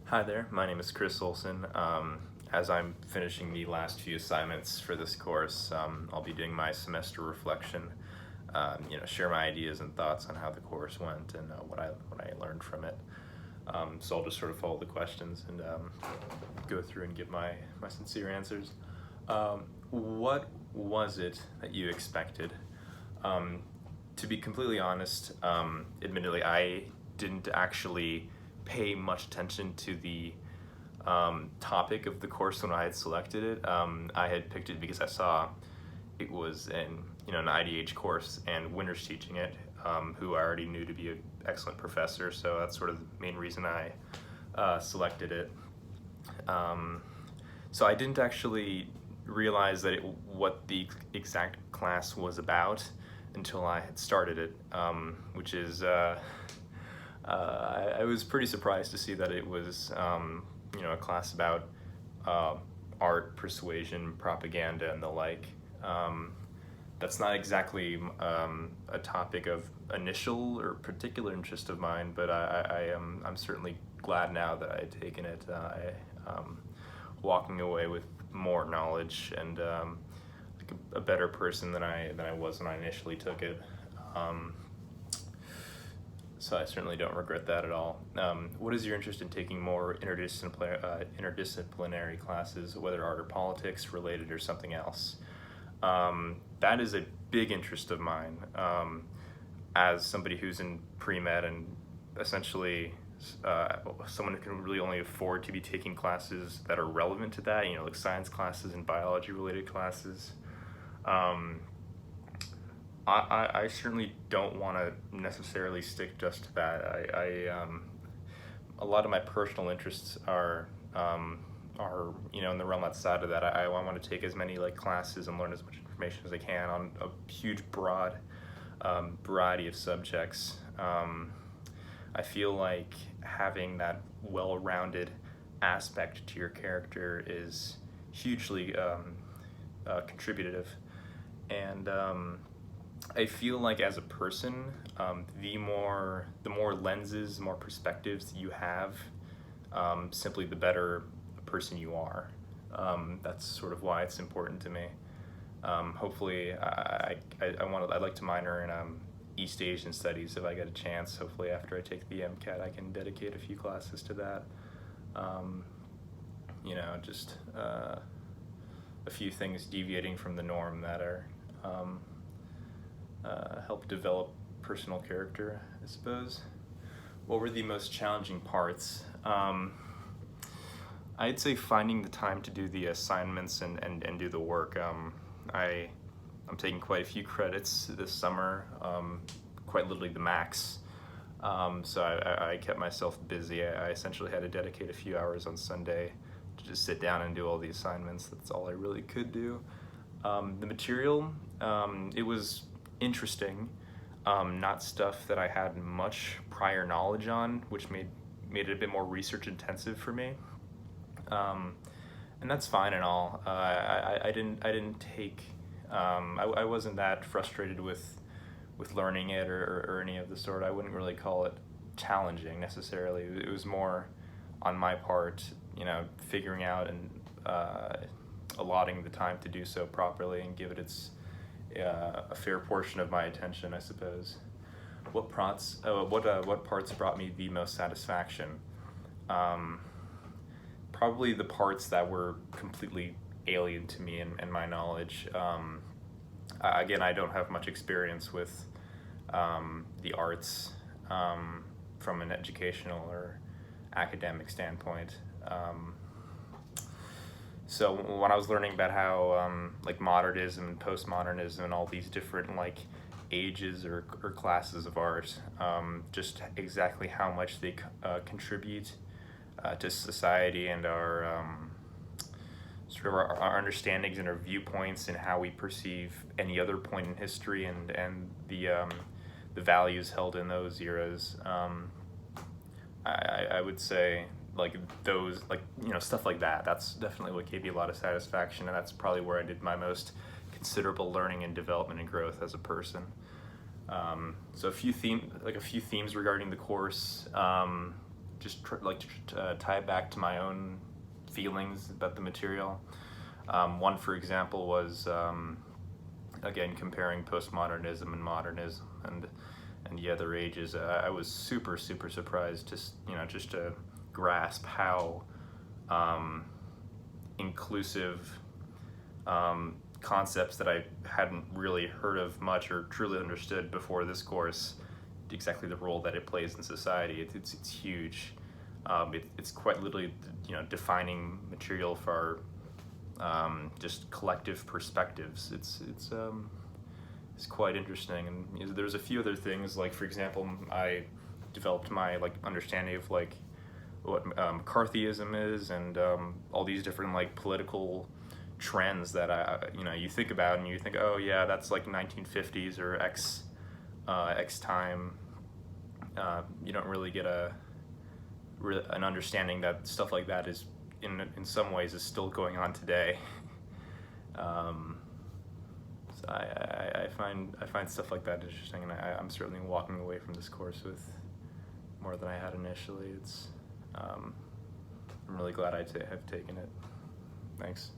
Hi there, my name is Chris Olson. As I'm finishing the last few assignments for this course, I'll be doing my semester reflection, share my ideas and thoughts on how the course went and what I learned from it. So I'll just sort of follow the questions and go through and give my sincere answers. What was it that you expected? To be completely honest, admittedly, I didn't actually pay much attention to the topic of the course when I had selected it. I had picked it because I saw it was an IDH course and Winter's teaching it, who I already knew to be an excellent professor. So that's sort of the main reason I selected it. So I didn't actually realize that what the exact class was about until I had started it, which is I was pretty surprised to see that it was a class about art, persuasion, propaganda, and the like. That's not exactly a topic of initial or particular interest of mine, but I'm certainly glad now that I had taken it. Walking away with more knowledge and like a better person than I was when I initially took it. So I certainly don't regret that at all. What is your interest in taking more interdisciplinary classes, whether art or politics related or something else? That is a big interest of mine. As somebody who's in pre-med and essentially someone who can really only afford to be taking classes that are relevant to that, like science classes and biology related classes. I certainly don't want to necessarily stick just to that. A lot of my personal interests are in the realm outside of that. I want to take as many classes and learn as much information as I can on a huge broad variety of subjects. I feel like having that well-rounded aspect to your character is hugely contributive, and I feel like as a person, the more lenses, more perspectives you have, simply the better person you are. That's sort of why it's important to me. Hopefully, I'd like to minor in East Asian Studies if I get a chance. Hopefully, after I take the MCAT, I can dedicate a few classes to that. Just a few things deviating from the norm that are help develop personal character, I suppose. What were the most challenging parts? I'd say finding the time to do the assignments and do the work. I'm taking quite a few credits this summer, quite literally the max. So I kept myself busy. I essentially had to dedicate a few hours on Sunday to just sit down and do all the assignments. That's all I really could do. The material, it was interesting, not stuff that I had much prior knowledge on, which made it a bit more research intensive for me. And that's fine and all. I didn't take. I wasn't that frustrated with learning it or any of the sort. I wouldn't really call it challenging necessarily. It was more on my part, figuring out and allotting the time to do so properly and give it a fair portion of my attention, I suppose. What parts brought me the most satisfaction? Probably the parts that were completely alien to me and my knowledge. Again, I don't have much experience with the arts from an educational or academic standpoint. So when I was learning about how modernism and postmodernism and all these different ages or classes of art, just exactly how much they contribute to society and our sort of our understandings and our viewpoints and how we perceive any other point in history and the values held in those eras. I would say those stuff like that. That's definitely what gave me a lot of satisfaction, and that's probably where I did my most considerable learning and development and growth as a person. So a few themes regarding the course. tie it back to my own feelings about the material. One, for example, was again comparing postmodernism and modernism and the other ages. I was super surprised just to grasp how inclusive concepts that I hadn't really heard of much or truly understood before this course, exactly the role that it plays in society. It's huge. It's quite literally, defining material for just collective perspectives. It's quite interesting, and there's a few other things. Like, for example, I developed my understanding of what McCarthyism is, and all these different political trends that you think about and you think, oh yeah, that's 1950s or X time. You don't really get an understanding that stuff like that is in some ways is still going on today. So I find stuff like that interesting, and I'm certainly walking away from this course with more than I had initially. I'm really glad I have taken it. Thanks.